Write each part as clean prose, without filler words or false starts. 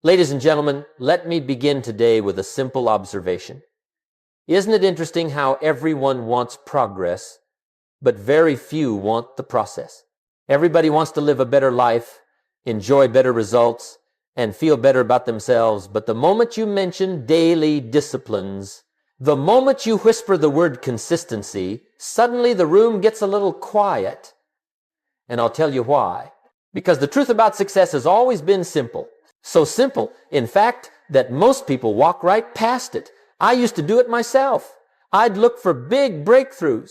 Ladies and gentlemen, let me begin today with a simple observation. Isn't it interesting how everyone wants progress, but very few want the process? Everybody wants to live a better life, enjoy better results, and feel better about themselves, but the moment you mention daily disciplines, the moment you whisper the word consistency, suddenly the room gets a little quiet. And I'll tell you why. Because the truth about success has always been simple. So simple, in fact, that most people walk right past it. I used to do it myself. I'd look for big breakthroughs,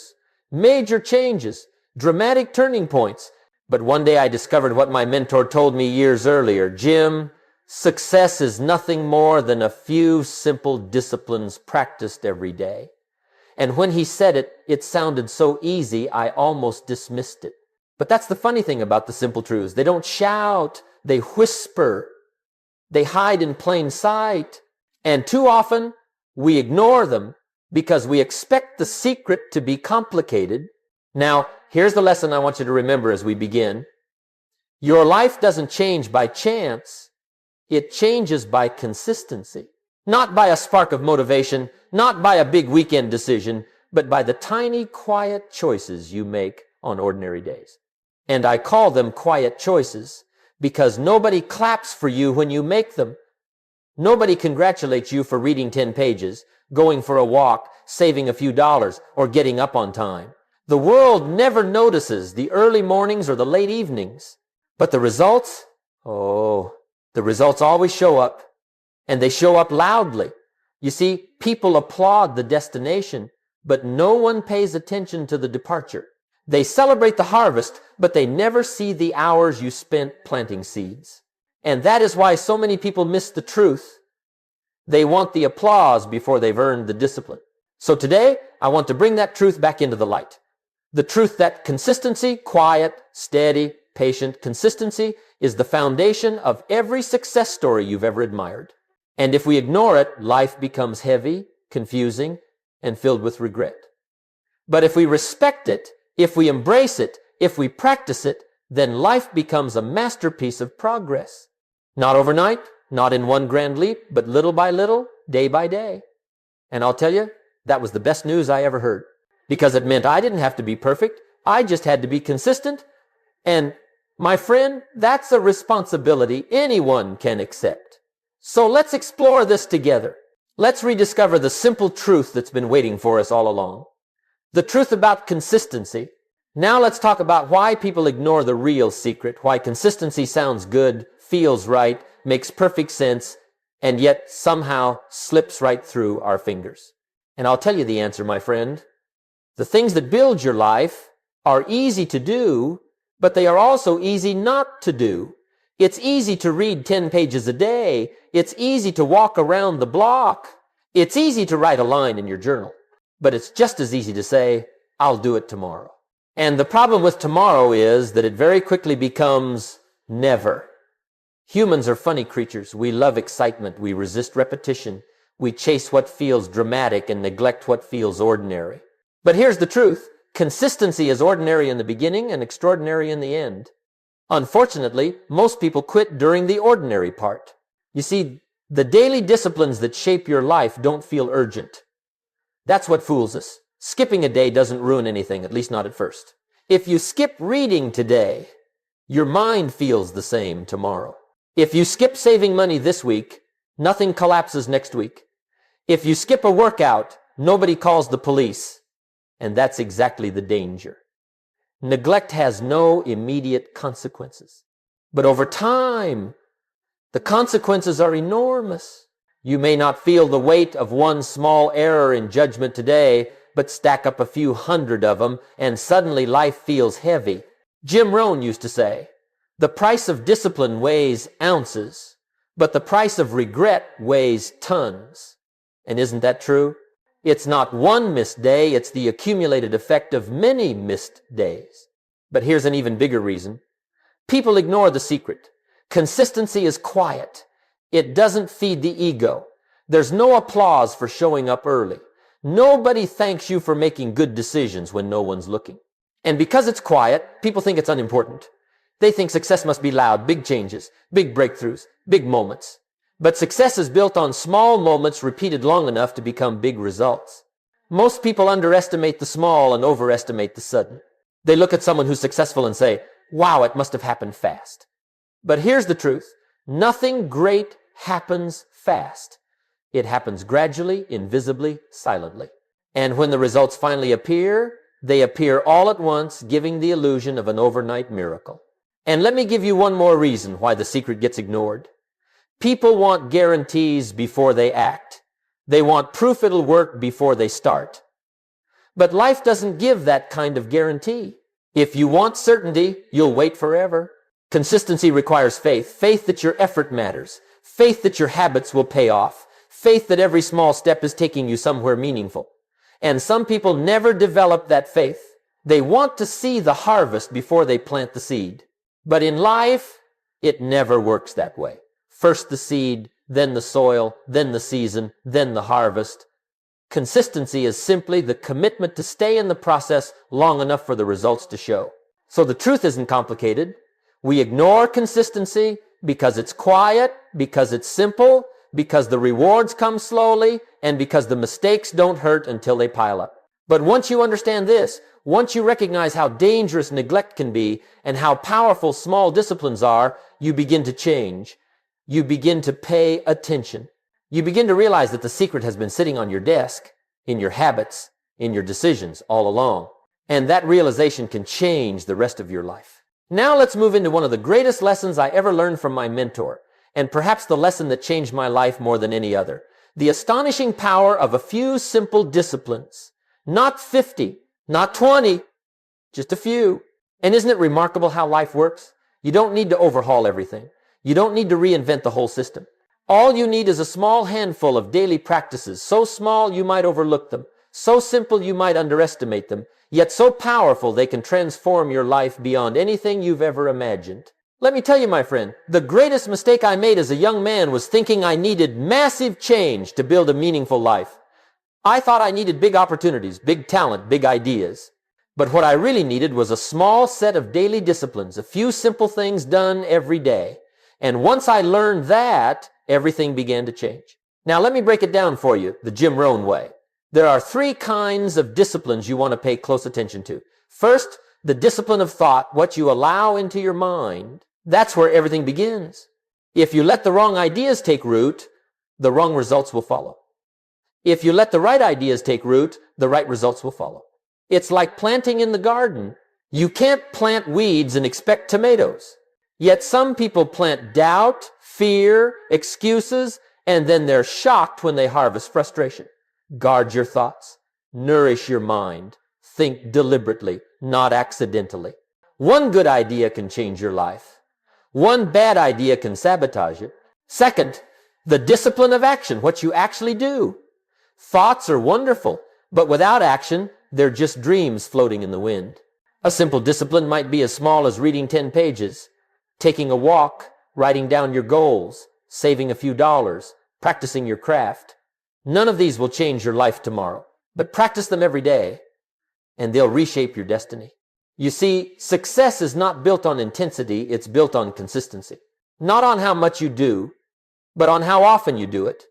major changes, dramatic turning points. But one day I discovered what my mentor told me years earlier. Jim, success is nothing more than a few simple disciplines practiced every day. And when he said it, it sounded so easy, I almost dismissed it. But that's the funny thing about the simple truths. They don't shout, they whisper. They hide in plain sight. And too often, we ignore them because we expect the secret to be complicated. Now, here's the lesson I want you to remember as we begin. Your life doesn't change by chance. It changes by consistency. Not by a spark of motivation, not by a big weekend decision, but by the tiny, quiet choices you make on ordinary days. And I call them quiet choices because nobody claps for you when you make them. Nobody congratulates you for reading 10 pages, going for a walk, saving a few dollars, or getting up on time. The world never notices the early mornings or the late evenings. But the results? Oh, the results always show up. And they show up loudly. You see, people applaud the destination, but no one pays attention to the departure. They celebrate the harvest, but they never see the hours you spent planting seeds. And that is why so many people miss the truth. They want the applause before they've earned the discipline. So today, I want to bring that truth back into the light. The truth that consistency, quiet, steady, patient consistency is the foundation of every success story you've ever admired. And if we ignore it, life becomes heavy, confusing, and filled with regret. But if we respect it, if we embrace it, if we practice it, then life becomes a masterpiece of progress. Not overnight, not in one grand leap, but little by little, day by day. And I'll tell you, that was the best news I ever heard. Because it meant I didn't have to be perfect. I just had to be consistent. And my friend, that's a responsibility anyone can accept. So let's explore this together. Let's rediscover the simple truth that's been waiting for us all along. The truth about consistency. Now let's talk about why people ignore the real secret, why consistency sounds good, feels right, makes perfect sense, and yet somehow slips right through our fingers. And I'll tell you the answer, my friend. The things that build your life are easy to do, but they are also easy not to do. It's easy to read 10 pages a day. It's easy to walk around the block. It's easy to write a line in your journal. But it's just as easy to say, I'll do it tomorrow. And the problem with tomorrow is that it very quickly becomes never. Humans are funny creatures. We love excitement. We resist repetition. We chase what feels dramatic and neglect what feels ordinary. But here's the truth. Consistency is ordinary in the beginning and extraordinary in the end. Unfortunately, most people quit during the ordinary part. You see, the daily disciplines that shape your life don't feel urgent. That's what fools us. Skipping a day doesn't ruin anything, at least not at first. If you skip reading today, your mind feels the same tomorrow. If you skip saving money this week, nothing collapses next week. If you skip a workout, nobody calls the police. And that's exactly the danger. Neglect has no immediate consequences. But over time, the consequences are enormous. You may not feel the weight of one small error in judgment today, but stack up a few hundred of them, and suddenly life feels heavy. Jim Rohn used to say, the price of discipline weighs ounces, but the price of regret weighs tons. And isn't that true? It's not one missed day, it's the accumulated effect of many missed days. But here's an even bigger reason. People ignore the secret. Consistency is quiet. It doesn't feed the ego. There's no applause for showing up early. Nobody thanks you for making good decisions when no one's looking. And because it's quiet, people think it's unimportant. They think success must be loud, big changes, big breakthroughs, big moments. But success is built on small moments repeated long enough to become big results. Most people underestimate the small and overestimate the sudden. They look at someone who's successful and say, wow, it must have happened fast. But here's the truth. Nothing great happens fast. It happens gradually, invisibly, silently. And when the results finally appear, they appear all at once, giving the illusion of an overnight miracle. And let me give you one more reason why the secret gets ignored. People want guarantees before they act. They want proof it'll work before they start. But life doesn't give that kind of guarantee. If you want certainty, you'll wait forever. Consistency requires faith. Faith that your effort matters. Faith that your habits will pay off. Faith that every small step is taking you somewhere meaningful. And some people never develop that faith. They want to see the harvest before they plant the seed. But in life, it never works that way. First the seed, then the soil, then the season, then the harvest. Consistency is simply the commitment to stay in the process long enough for the results to show. So the truth isn't complicated. We ignore consistency because it's quiet, because it's simple, because the rewards come slowly, and because the mistakes don't hurt until they pile up. But once you understand this, once you recognize how dangerous neglect can be and how powerful small disciplines are, you begin to change. You begin to pay attention. You begin to realize that the secret has been sitting on your desk, in your habits, in your decisions all along. And that realization can change the rest of your life. Now let's move into one of the greatest lessons I ever learned from my mentor, and perhaps the lesson that changed my life more than any other. The astonishing power of a few simple disciplines. Not 50, not 20, just a few. And isn't it remarkable how life works? You don't need to overhaul everything. You don't need to reinvent the whole system. All you need is a small handful of daily practices, so small you might overlook them, so simple you might underestimate them, yet so powerful they can transform your life beyond anything you've ever imagined. Let me tell you, my friend, the greatest mistake I made as a young man was thinking I needed massive change to build a meaningful life. I thought I needed big opportunities, big talent, big ideas. But what I really needed was a small set of daily disciplines, a few simple things done every day. And once I learned that, everything began to change. Now let me break it down for you, the Jim Rohn way. There are three kinds of disciplines you want to pay close attention to. First, the discipline of thought, what you allow into your mind. That's where everything begins. If you let the wrong ideas take root, the wrong results will follow. If you let the right ideas take root, the right results will follow. It's like planting in the garden. You can't plant weeds and expect tomatoes. Yet some people plant doubt, fear, excuses, and then they're shocked when they harvest frustration. Guard your thoughts. Nourish your mind. Think deliberately, not accidentally. One good idea can change your life. One bad idea can sabotage it. Second, the discipline of action, what you actually do. Thoughts are wonderful, but without action, they're just dreams floating in the wind. A simple discipline might be as small as reading 10 pages, taking a walk, writing down your goals, saving a few dollars, practicing your craft. None of these will change your life tomorrow, but practice them every day, and they'll reshape your destiny. You see, success is not built on intensity, it's built on consistency. Not on how much you do, but on how often you do it.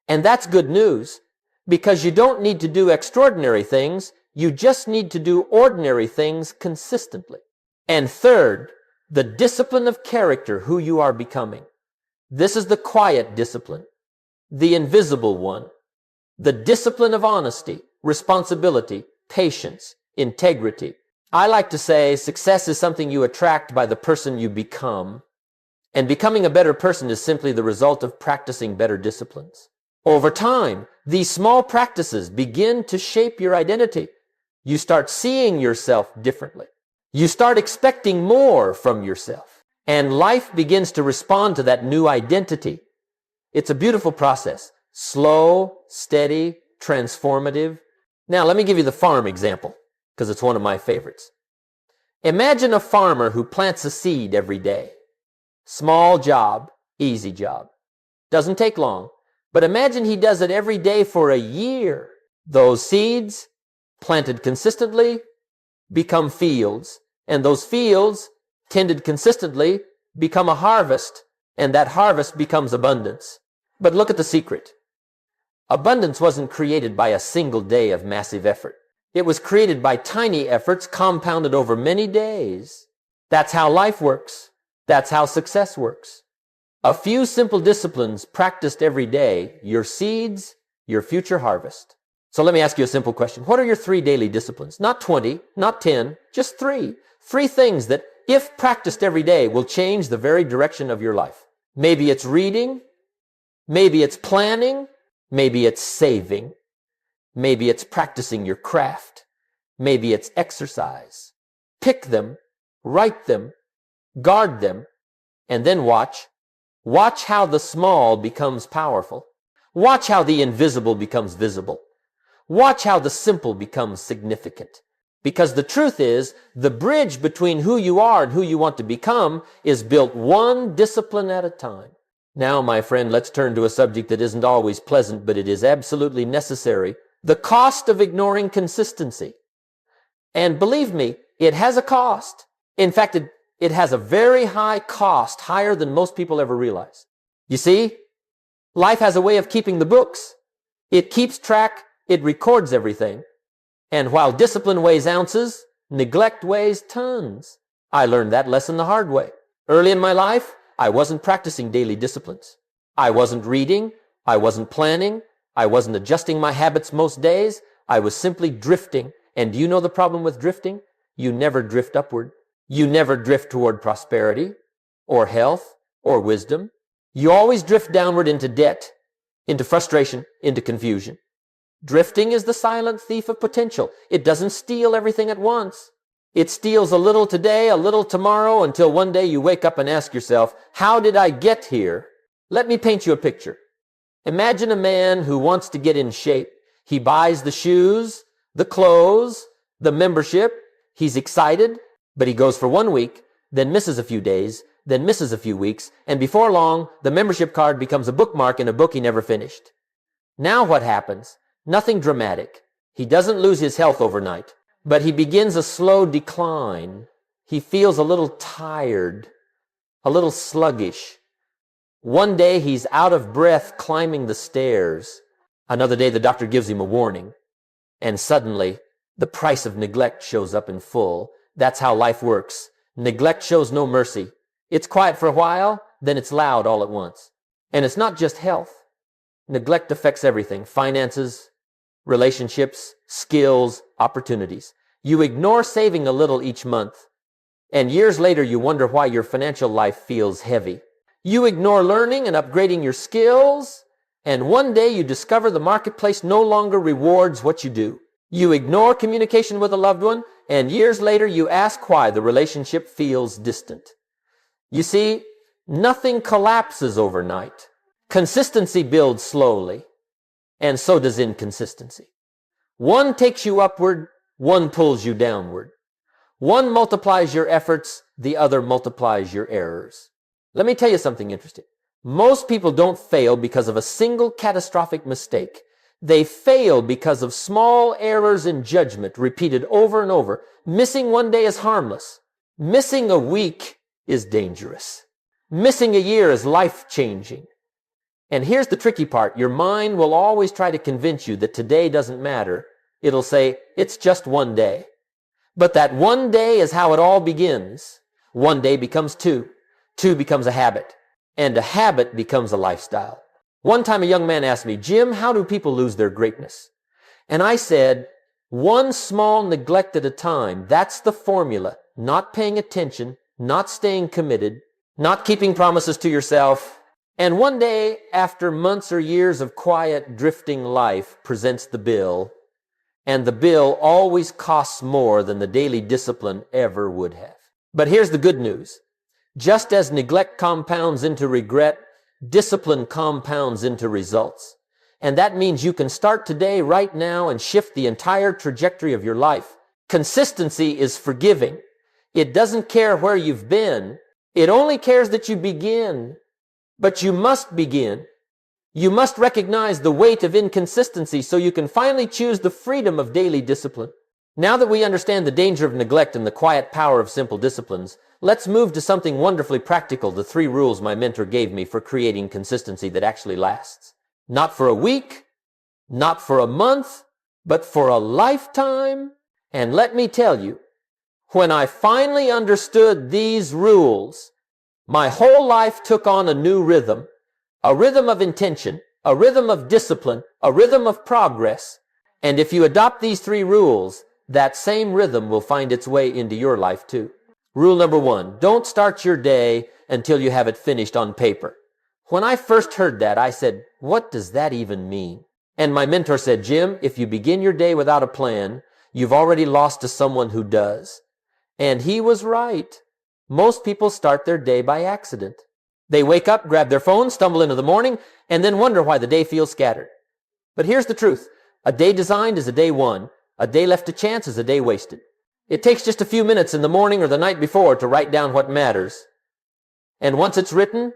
And that's good news, because you don't need to do extraordinary things, you just need to do ordinary things consistently. And third, the discipline of character, who you are becoming. This is the quiet discipline, the invisible one, the discipline of honesty, responsibility, patience, integrity. I like to say success is something you attract by the person you become, and becoming a better person is simply the result of practicing better disciplines. Over time, these small practices begin to shape your identity. You start seeing yourself differently. You start expecting more from yourself, and life begins to respond to that new identity. It's a beautiful process. Slow, steady, transformative. Now, let me give you the farm example, because it's one of my favorites. Imagine a farmer who plants a seed every day. Small job, easy job. Doesn't take long, but imagine he does it every day for a year. Those seeds, planted consistently, become fields, and those fields, tended consistently, become a harvest, and that harvest becomes abundance. But look at the secret. Abundance wasn't created by a single day of massive effort. It was created by tiny efforts compounded over many days. That's how life works. That's how success works. A few simple disciplines practiced every day, your seeds, your future harvest. So let me ask you a simple question. What are your 3 daily disciplines? Not 20, not 10, just 3. 3 things that, if practiced every day, will change the very direction of your life. Maybe it's reading. Maybe it's planning. Maybe it's saving. Maybe it's practicing your craft. Maybe it's exercise. Pick them, write them, guard them, and then watch. Watch how the small becomes powerful. Watch how the invisible becomes visible. Watch how the simple becomes significant. Because the truth is, the bridge between who you are and who you want to become is built one discipline at a time. Now, my friend, let's turn to a subject that isn't always pleasant, but it is absolutely necessary. The cost of ignoring consistency. And believe me, it has a cost. In fact, it has a very high cost, higher than most people ever realize. You see, life has a way of keeping the books. It keeps track, it records everything. And while discipline weighs ounces, neglect weighs tons. I learned that lesson the hard way. Early in my life, I wasn't practicing daily disciplines. I wasn't reading. I wasn't planning. I wasn't adjusting my habits most days. I was simply drifting. And do you know the problem with drifting? You never drift upward. You never drift toward prosperity or health or wisdom. You always drift downward into debt, into frustration, into confusion. Drifting is the silent thief of potential. It doesn't steal everything at once. It steals a little today, a little tomorrow, until one day you wake up and ask yourself, how did I get here? Let me paint you a picture. Imagine a man who wants to get in shape. He buys the shoes, the clothes, the membership. He's excited, but he goes for 1 week, then misses a few days, then misses a few weeks, and before long, the membership card becomes a bookmark in a book he never finished. Now what happens? Nothing dramatic. He doesn't lose his health overnight, but he begins a slow decline. He feels a little tired, a little sluggish. One day he's out of breath climbing the stairs. Another day the doctor gives him a warning. And suddenly, the price of neglect shows up in full. That's how life works. Neglect shows no mercy. It's quiet for a while, then it's loud all at once. And it's not just health. Neglect affects everything. Finances, relationships, skills, opportunities. You ignore saving a little each month, and years later you wonder why your financial life feels heavy. You ignore learning and upgrading your skills, and one day you discover the marketplace no longer rewards what you do. You ignore communication with a loved one, and years later you ask why the relationship feels distant. You see, nothing collapses overnight. Consistency builds slowly, and so does inconsistency. One takes you upward, one pulls you downward. One multiplies your efforts, the other multiplies your errors. Let me tell you something interesting. Most people don't fail because of a single catastrophic mistake. They fail because of small errors in judgment repeated over and over. Missing one day is harmless. Missing a week is dangerous. Missing a year is life-changing. And here's the tricky part. Your mind will always try to convince you that today doesn't matter. It'll say, it's just one day. But that one day is how it all begins. One day becomes 2. 2 becomes a habit. And a habit becomes a lifestyle. One time a young man asked me, Jim, how do people lose their greatness? And I said, one small neglect at a time. That's the formula. Not paying attention, not staying committed, not keeping promises to yourself. And one day, after months or years of quiet, drifting life, presents the bill. And the bill always costs more than the daily discipline ever would have. But here's the good news. Just as neglect compounds into regret, discipline compounds into results. And that means you can start today, right now, and shift the entire trajectory of your life. Consistency is forgiving. It doesn't care where you've been. It only cares that you begin. But you must begin. You must recognize the weight of inconsistency so you can finally choose the freedom of daily discipline. Now that we understand the danger of neglect and the quiet power of simple disciplines, let's move to something wonderfully practical, the 3 rules my mentor gave me for creating consistency that actually lasts. Not for a week, not for a month, but for a lifetime. And let me tell you, when I finally understood these rules, my whole life took on a new rhythm, a rhythm of intention, a rhythm of discipline, a rhythm of progress. And if you adopt these 3 rules, that same rhythm will find its way into your life too. Rule number 1, don't start your day until you have it finished on paper. When I first heard that, I said, what does that even mean? And my mentor said, Jim, if you begin your day without a plan, you've already lost to someone who does. And he was right. Most people start their day by accident. They wake up, grab their phone, stumble into the morning, and then wonder why the day feels scattered. But here's the truth. A day designed is a day won. A day left to chance is a day wasted. It takes just a few minutes in the morning or the night before to write down what matters. And once it's written,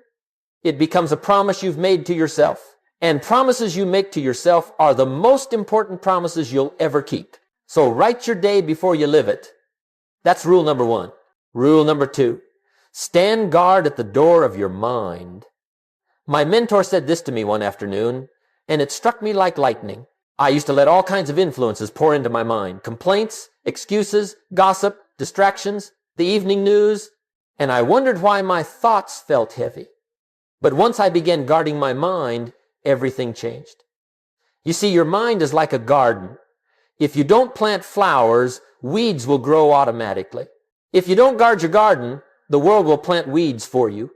it becomes a promise you've made to yourself. And promises you make to yourself are the most important promises you'll ever keep. So write your day before you live it. That's rule number 1. Rule number 2, stand guard at the door of your mind. My mentor said this to me one afternoon, and it struck me like lightning. I used to let all kinds of influences pour into my mind. Complaints, excuses, gossip, distractions, the evening news, and I wondered why my thoughts felt heavy. But once I began guarding my mind, everything changed. You see, your mind is like a garden. If you don't plant flowers, weeds will grow automatically. If you don't guard your garden, the world will plant weeds for you.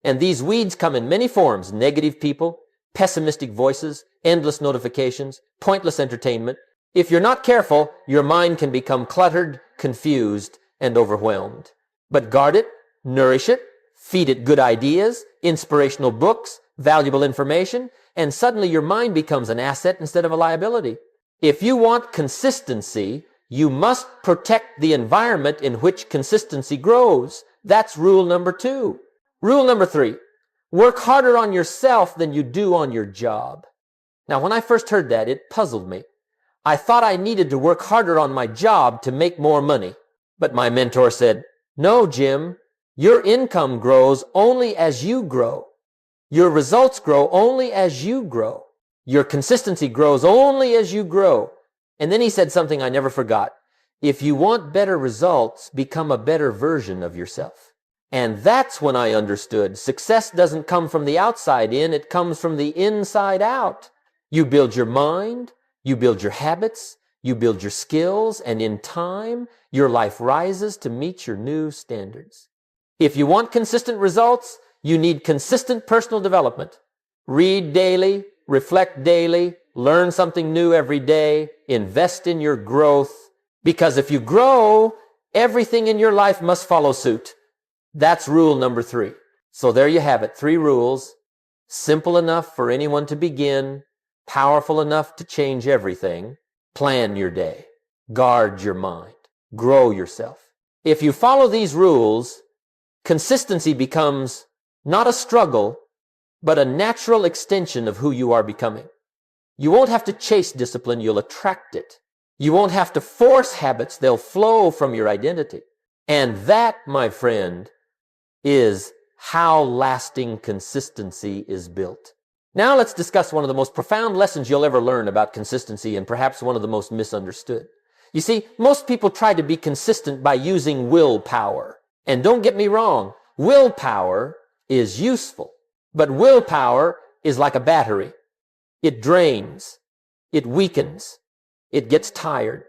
And these weeds come in many forms: negative people, pessimistic voices, endless notifications, pointless entertainment. If you're not careful, your mind can become cluttered, confused, and overwhelmed. But guard it, nourish it, feed it good ideas, inspirational books, valuable information, and suddenly your mind becomes an asset instead of a liability. If you want consistency, you must protect the environment in which consistency grows. That's rule number 2. Rule number 3, work harder on yourself than you do on your job. Now, when I first heard that, it puzzled me. I thought I needed to work harder on my job to make more money. But my mentor said, no, Jim, your income grows only as you grow. Your results grow only as you grow. Your consistency grows only as you grow. And then he said something I never forgot. If you want better results, become a better version of yourself. And that's when I understood success doesn't come from the outside in, it comes from the inside out. You build your mind, you build your habits, you build your skills, and in time, your life rises to meet your new standards. If you want consistent results, you need consistent personal development. Read daily, reflect daily, learn something new every day, invest in your growth. Because if you grow, everything in your life must follow suit. That's rule number 3. So there you have it, 3 rules, simple enough for anyone to begin, powerful enough to change everything. Plan your day, guard your mind, grow yourself. If you follow these rules, consistency becomes not a struggle, but a natural extension of who you are becoming. You won't have to chase discipline, you'll attract it. You won't have to force habits, they'll flow from your identity. And that, my friend, is how lasting consistency is built. Now let's discuss one of the most profound lessons you'll ever learn about consistency, and perhaps one of the most misunderstood. You see, most people try to be consistent by using willpower. And don't get me wrong, willpower is useful. But willpower is like a battery. It drains. It weakens. It gets tired.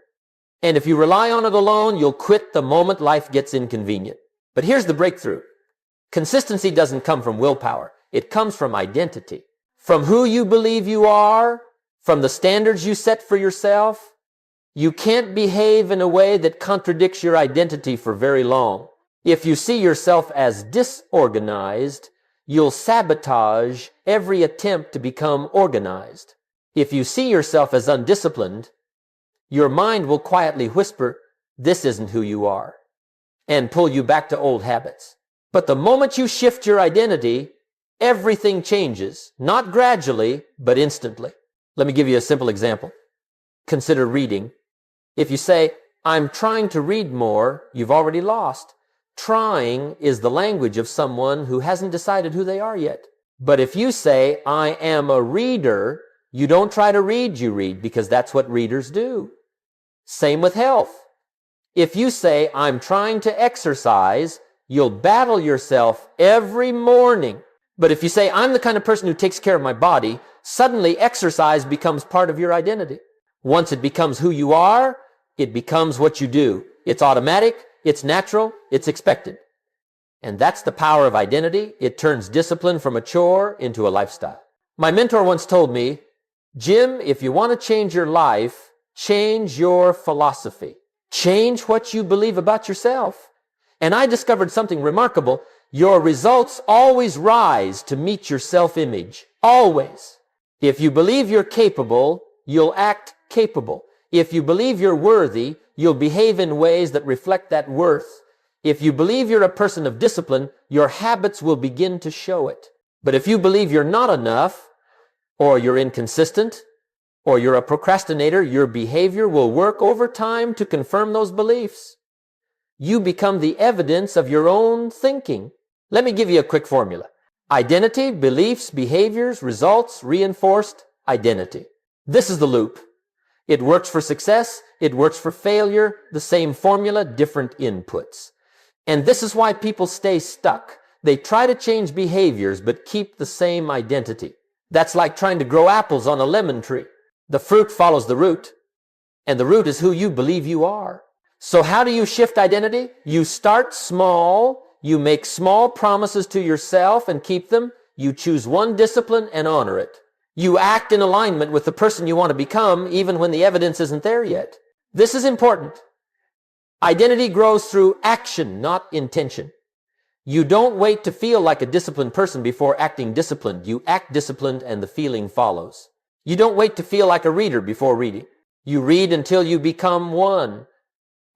And if you rely on it alone, you'll quit the moment life gets inconvenient. But here's the breakthrough. Consistency doesn't come from willpower. It comes from identity. From who you believe you are, from the standards you set for yourself. You can't behave in a way that contradicts your identity for very long. If you see yourself as disorganized, you'll sabotage every attempt to become organized. If you see yourself as undisciplined, your mind will quietly whisper, this isn't who you are, and pull you back to old habits. But the moment you shift your identity, everything changes, not gradually, but instantly. Let me give you a simple example. Consider reading. If you say, I'm trying to read more, you've already lost. Trying is the language of someone who hasn't decided who they are yet. But if you say, I am a reader, you don't try to read, you read, because that's what readers do. Same with health. If you say, I'm trying to exercise, you'll battle yourself every morning. But if you say, I'm the kind of person who takes care of my body, suddenly exercise becomes part of your identity. Once it becomes who you are, it becomes what you do. It's automatic, it's natural, it's expected. And that's the power of identity. It turns discipline from a chore into a lifestyle. My mentor once told me, Jim, if you want to change your life, change your philosophy. Change what you believe about yourself. And I discovered something remarkable. Your results always rise to meet your self-image. Always. If you believe you're capable, you'll act capable. If you believe you're worthy, you'll behave in ways that reflect that worth. If you believe you're a person of discipline, your habits will begin to show it. But if you believe you're not enough, or you're inconsistent, or you're a procrastinator, your behavior will work over time to confirm those beliefs. You become the evidence of your own thinking. Let me give you a quick formula. Identity, beliefs, behaviors, results, reinforced identity. This is the loop. It works for success. It works for failure. The same formula, different inputs. And this is why people stay stuck. They try to change behaviors but keep the same identity. That's like trying to grow apples on a lemon tree. The fruit follows the root, and the root is who you believe you are. So how do you shift identity? You start small. You make small promises to yourself and keep them. You choose one discipline and honor it. You act in alignment with the person you want to become even when the evidence isn't there yet. This is important. Identity grows through action, not intention. You don't wait to feel like a disciplined person before acting disciplined. You act disciplined and the feeling follows. You don't wait to feel like a reader before reading. You read until you become one.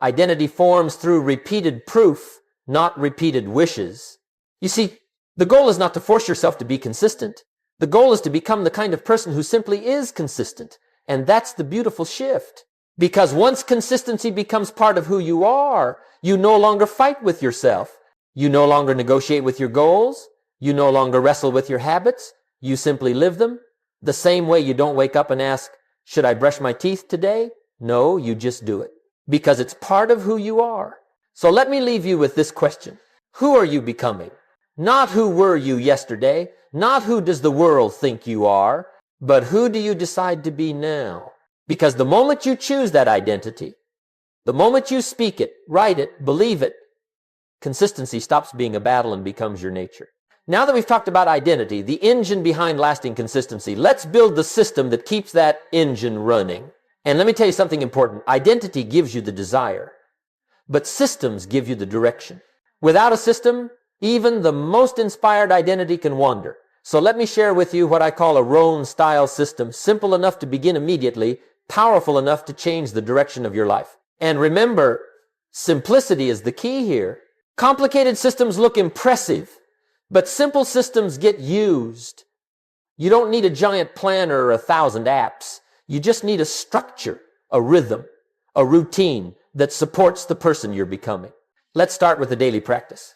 Identity forms through repeated proof, not repeated wishes. You see, the goal is not to force yourself to be consistent. The goal is to become the kind of person who simply is consistent. And that's the beautiful shift. Because once consistency becomes part of who you are, you no longer fight with yourself. You no longer negotiate with your goals. You no longer wrestle with your habits. You simply live them. The same way you don't wake up and ask, should I brush my teeth today? No, you just do it. Because it's part of who you are. So let me leave you with this question. Who are you becoming? Not who were you yesterday, not who does the world think you are, but who do you decide to be now? Because the moment you choose that identity, the moment you speak it, write it, believe it, consistency stops being a battle and becomes your nature. Now that we've talked about identity, the engine behind lasting consistency, let's build the system that keeps that engine running. And let me tell you something important. Identity gives you the desire, but systems give you the direction. Without a system, even the most inspired identity can wander. So let me share with you what I call a Rohn-style system, simple enough to begin immediately, powerful enough to change the direction of your life. And remember, simplicity is the key here. Complicated systems look impressive, but simple systems get used. You don't need a giant planner or 1,000 apps. You just need a structure, a rhythm, a routine that supports the person you're becoming. Let's start with a daily practice.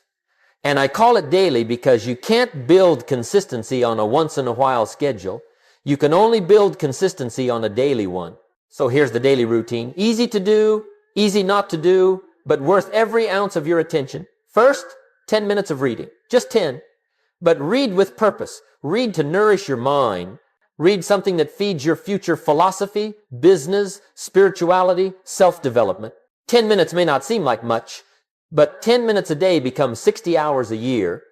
And I call it daily because you can't build consistency on a once-in-a-while schedule. You can only build consistency on a daily one. So here's the daily routine. Easy to do, easy not to do, but worth every ounce of your attention. First, 10 minutes of reading. Just 10. But read with purpose. Read to nourish your mind. Read something that feeds your future philosophy, business, spirituality, self-development. 10 minutes may not seem like much, but 10 minutes a day becomes 60 hours a year.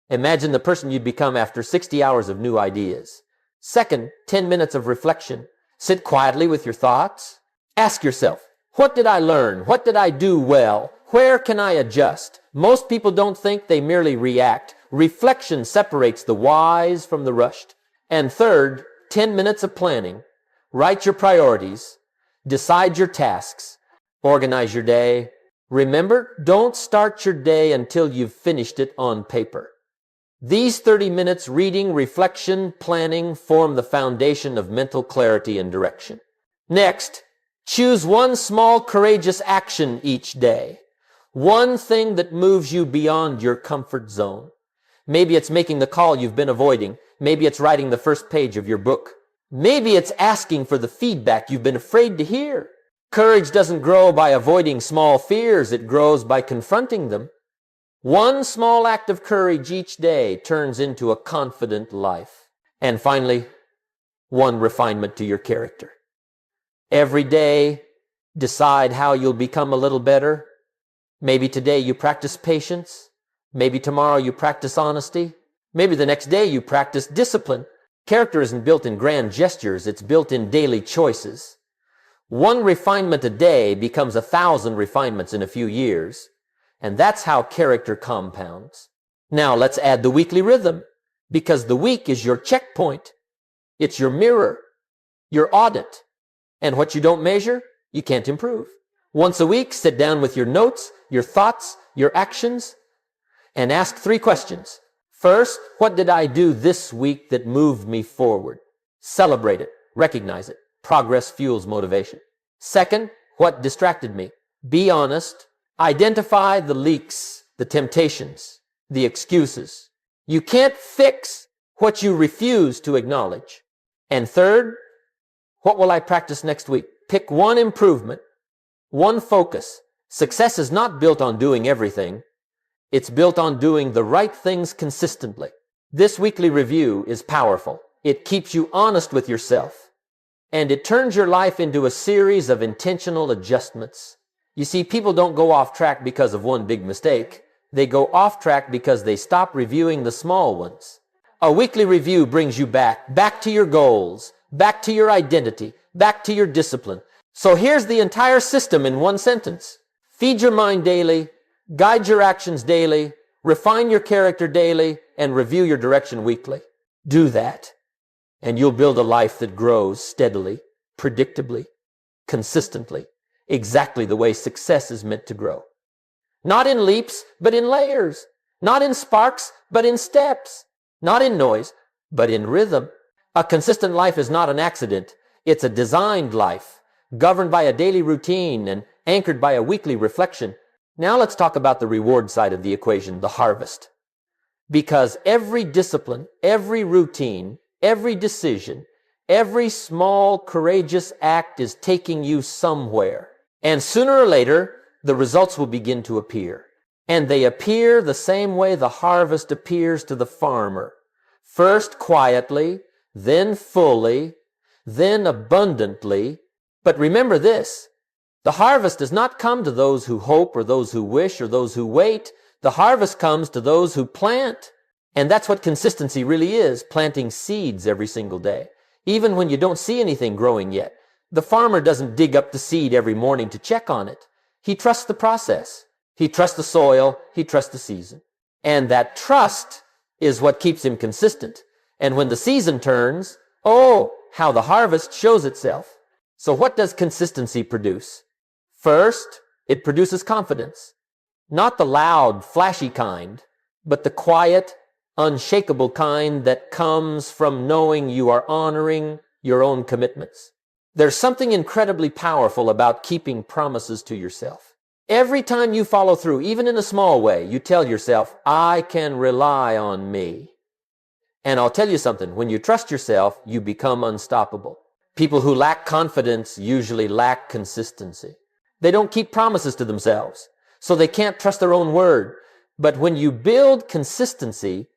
Imagine the person you'd become after 60 hours of new ideas. Second, 10 minutes of reflection. Sit quietly with your thoughts. Ask yourself, what did I learn? What did I do well? Where can I adjust? Most people don't think, they merely react. Reflection separates the wise from the rushed. And third, 10 minutes of planning. Write your priorities. Decide your tasks. Organize your day. Remember, don't start your day until you've finished it on paper. These 30 minutes reading, reflection, planning form the foundation of mental clarity and direction. Next, Choose one small courageous action each day. One thing that moves you beyond your comfort zone. Maybe it's making the call you've been avoiding. Maybe it's writing the first page of your book. Maybe it's asking for the feedback you've been afraid to hear. Courage doesn't grow by avoiding small fears. It grows by confronting them. One small act of courage each day turns into a confident life. And finally, one refinement to your character. Every day, decide how you'll become a little better. Maybe today you practice patience. Maybe tomorrow you practice honesty. Maybe the next day you practice discipline. Character isn't built in grand gestures. It's built in daily choices. One refinement a day becomes 1,000 refinements in a few years. And that's how character compounds. Now let's add the weekly rhythm, because the week is your checkpoint. It's your mirror, your audit. And what you don't measure, you can't improve. Once a week, sit down with your notes, your thoughts, your actions, and ask 3 questions. First, what did I do this week that moved me forward? Celebrate it. Recognize it. Progress fuels motivation. Second, what distracted me? Be honest. Identify the leaks, the temptations, the excuses. You can't fix what you refuse to acknowledge. And third, what will I practice next week? Pick one improvement, one focus. Success is not built on doing everything. It's built on doing the right things consistently. This weekly review is powerful. It keeps you honest with yourself, and it turns your life into a series of intentional adjustments. You see, people don't go off track because of one big mistake. They go off track because they stop reviewing the small ones. A weekly review brings you back to your goals, back to your identity, back to your discipline. So here's the entire system in one sentence. Feed your mind daily, guide your actions daily, refine your character daily, and review your direction weekly. Do that, and you'll build a life that grows steadily, predictably, consistently, exactly the way success is meant to grow. Not in leaps, but in layers. Not in sparks, but in steps. Not in noise, but in rhythm. A consistent life is not an accident. It's a designed life, governed by a daily routine and anchored by a weekly reflection. Now let's talk about the reward side of the equation, the harvest. Because every discipline, every routine, every decision, every small courageous act is taking you somewhere. And sooner or later, the results will begin to appear. And they appear the same way the harvest appears to the farmer. First quietly, then fully, then abundantly. But remember this, the harvest does not come to those who hope or those who wish or those who wait. The harvest comes to those who plant. And that's what consistency really is, planting seeds every single day. Even when you don't see anything growing yet. The farmer doesn't dig up the seed every morning to check on it. He trusts the process. He trusts the soil. He trusts the season. And that trust is what keeps him consistent. And when the season turns, oh, how the harvest shows itself. So what does consistency produce? First, it produces confidence. Not the loud, flashy kind, but the quiet, unshakable kind that comes from knowing you are honoring your own commitments. There's something incredibly powerful about keeping promises to yourself. Every time you follow through, even in a small way, you tell yourself, I can rely on me. And I'll tell you something, when you trust yourself, you become unstoppable. People who lack confidence usually lack consistency. They don't keep promises to themselves, so they can't trust their own word. But when you build consistency,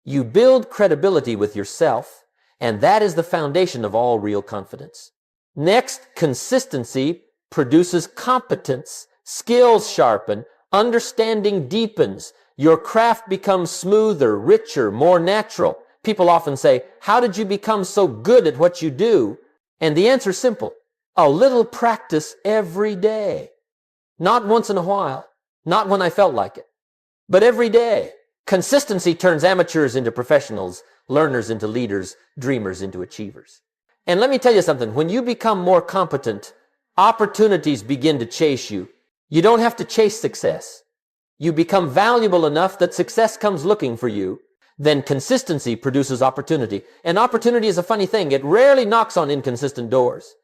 you build credibility with yourself, and that is the foundation of all real confidence. Next, consistency produces competence. Skills sharpen, understanding deepens. Your craft becomes smoother, richer, more natural. People often say, how did you become so good at what you do? And the answer is simple. A little practice every day. Not once in a while. Not when I felt like it. But every day. Consistency turns amateurs into professionals, learners into leaders, dreamers into achievers. And let me tell you something. When you become more competent, opportunities begin to chase you. You don't have to chase success. You become valuable enough that success comes looking for you. Then consistency produces opportunity. And opportunity is a funny thing. It rarely knocks on inconsistent doors.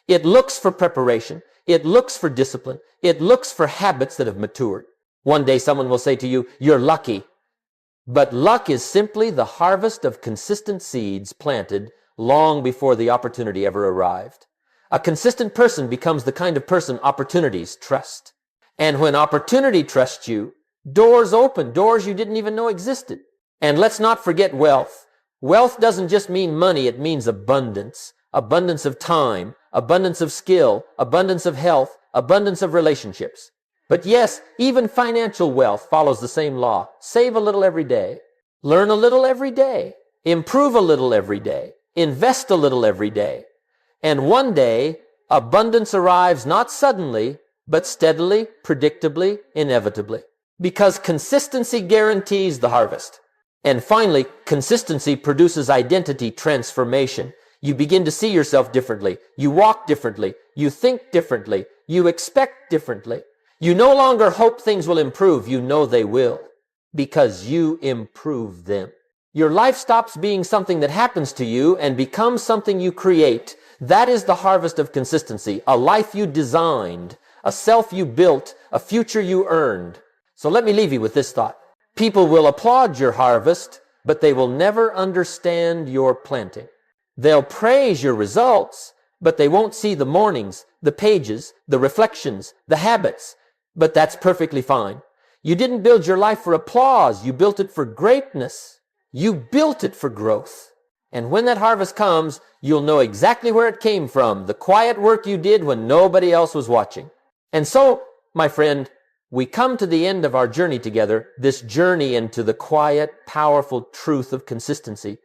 It looks for preparation. It looks for discipline. It looks for habits that have matured. One day someone will say to you, "You're lucky." But luck is simply the harvest of consistent seeds planted long before the opportunity ever arrived. A consistent person becomes the kind of person opportunities trust. And when opportunity trusts you, doors open, doors you didn't even know existed. And let's not forget wealth. Wealth doesn't just mean money, it means abundance. Abundance of time, abundance of skill, abundance of health, abundance of relationships. But yes, even financial wealth follows the same law. Save a little every day. Learn a little every day. Improve a little every day. Invest a little every day. And one day, abundance arrives not suddenly, but steadily, predictably, inevitably. Because consistency guarantees the harvest. And finally, consistency produces identity transformation. You begin to see yourself differently. You walk differently. You think differently. You expect differently. You no longer hope things will improve. You know they will, because you improve them. Your life stops being something that happens to you and becomes something you create. That is the harvest of consistency, a life you designed, a self you built, a future you earned. So let me leave you with this thought. People will applaud your harvest, but they will never understand your planting. They'll praise your results, but they won't see the mornings, the pages, the reflections, the habits. But that's perfectly fine. You didn't build your life for applause. You built it for greatness. You built it for growth. And when that harvest comes, you'll know exactly where it came from, the quiet work you did when nobody else was watching. And so, my friend, we come to the end of our journey together, this journey into the quiet, powerful truth of consistency.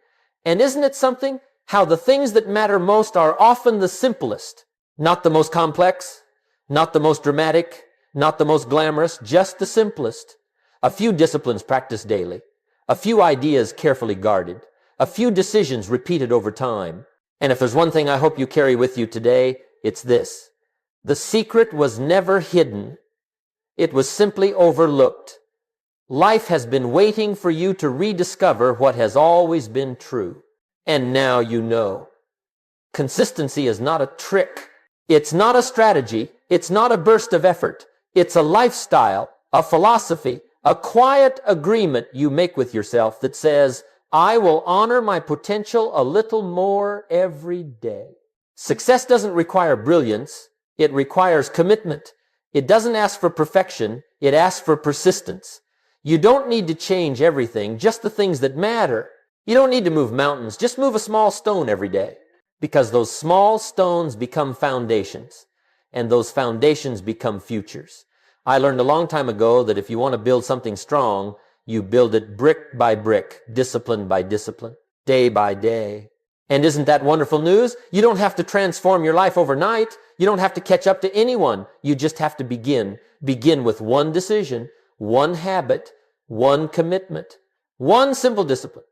And isn't it something how the things that matter most are often the simplest, not the most complex, not the most dramatic, not the most glamorous, just the simplest. A few disciplines practiced daily. A few ideas carefully guarded. A few decisions repeated over time. And if there's one thing I hope you carry with you today, it's this. The secret was never hidden. It was simply overlooked. Life has been waiting for you to rediscover what has always been true. And now you know. Consistency is not a trick. It's not a strategy. It's not a burst of effort. It's a lifestyle, a philosophy, a quiet agreement you make with yourself that says, I will honor my potential a little more every day. Success doesn't require brilliance. It requires commitment. It doesn't ask for perfection. It asks for persistence. You don't need to change everything, just the things that matter. You don't need to move mountains. Just move a small stone every day, because those small stones become foundations. And those foundations become futures. I learned a long time ago that if you want to build something strong, you build it brick by brick, discipline by discipline, day by day. And isn't that wonderful news? You don't have to transform your life overnight. You don't have to catch up to anyone. You just have to begin. Begin with one decision, one habit, one commitment, one simple discipline.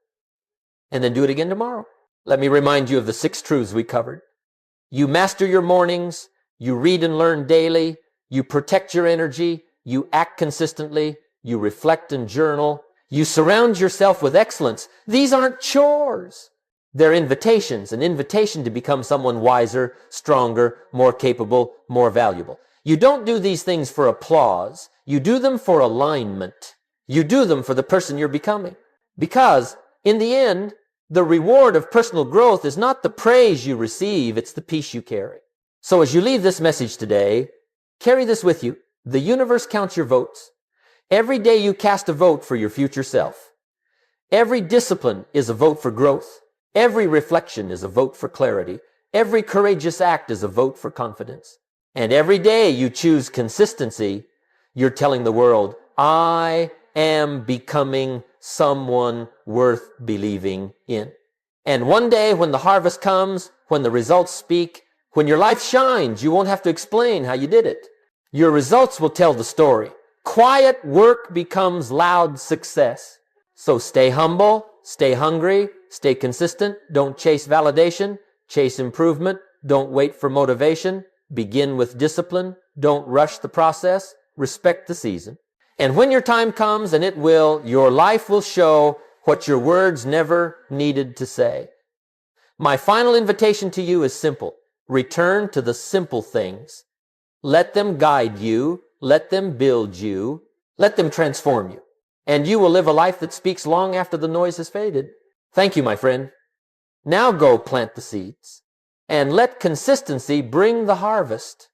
And then do it again tomorrow. Let me remind you of the 6 truths we covered. You master your mornings. You read and learn daily. You protect your energy. You act consistently. You reflect and journal. You surround yourself with excellence. These aren't chores. They're invitations, an invitation to become someone wiser, stronger, more capable, more valuable. You don't do these things for applause. You do them for alignment. You do them for the person you're becoming. Because, in the end, the reward of personal growth is not the praise you receive, it's the peace you carry. So as you leave this message today, carry this with you. The universe counts your votes. Every day you cast a vote for your future self. Every discipline is a vote for growth. Every reflection is a vote for clarity. Every courageous act is a vote for confidence. And every day you choose consistency, you're telling the world, I am becoming someone worth believing in. And one day when the harvest comes, when the results speak, when your life shines, you won't have to explain how you did it. Your results will tell the story. Quiet work becomes loud success. So stay humble, stay hungry, stay consistent. Don't chase validation, chase improvement. Don't wait for motivation. Begin with discipline. Don't rush the process. Respect the season. And when your time comes, and it will, your life will show what your words never needed to say. My final invitation to you is simple. Return to the simple things. Let them guide you. Let them build you. Let them transform you. And you will live a life that speaks long after the noise has faded. Thank you, my friend. Now go plant the seeds and let consistency bring the harvest.